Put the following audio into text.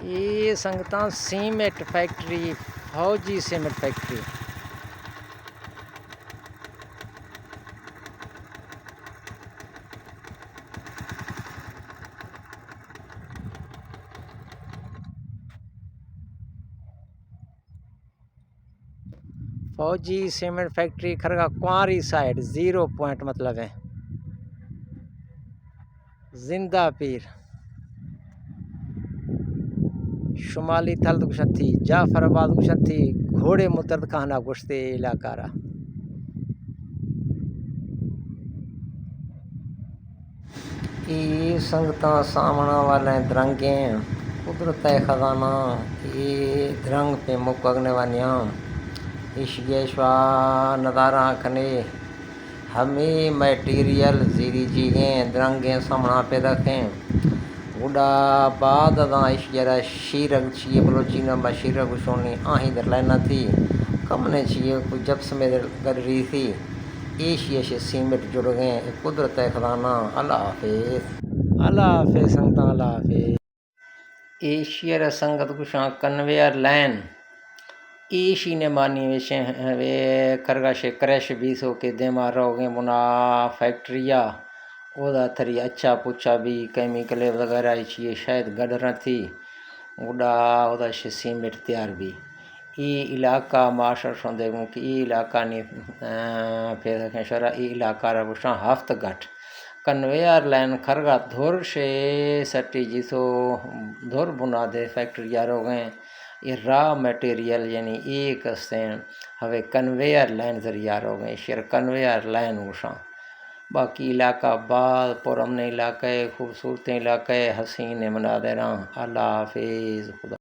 یہ سنگتاں cement factory, فوجی cement factory. فوجی سیمنٹ فیکٹری کھرگا کواری سائڈ 0 پوائنٹ مطلب ہے زندہ پیر شمالی تھلد گشن تھی جعفر آباد گشن تھی گھوڑے مترد کہانا گشتے علاقہ را یہ سنگتاں سامنا والے درنگیں قدرت خزانہ یہ درنگ پہ مکگنے وانیاں اشگیشوا نظارہ کھنے ہمیں میٹیریل زیری جیگیں درنگیں سامنا پہ رکھیں گوڑا بعد ازاں اشگیرہ شیرگ چیئے بلوچی نمبر شیرگ شونی آہیں در لینا تھی کم نے چیئے کوئی جب سمیں در گر رہی تھی ایشی سیمنٹ جڑ گئے قدرت خزانہ اللہ حافظ اللہ حافظ سنگتاں اللہ حافظ ایشیر سنگت کشاں کنویئر لائن ایشی نے مانی ویشیں کرگاش کریش 20 کے دیما رو گئے منا فیکٹریا اودا تھری اچھا پوچھا بھی کیمیکل وغیرہ چیئے شاید گڑ رہ تھی اوڈا اودا سیمنٹ تیار بھی ای علاقہ معاشر شوندے گوں کہ ای علاقہ نے پھر شرع ای علاقہ را بشاں ہفت گھٹ کنویئر لائن کھرگا دھور سے سٹی جیسو دھور بنادے فیکٹری رو گئے یہ را میٹیریل یعنی ایک استیں ہوے کنویئر لائن ذریعہ رو گئے شیر کنویئر لائن وشاں باقی علاقہ بعد پر امن علاقہ خوبصورت علاقہ حسین مناظراں اللہ حافظ خدا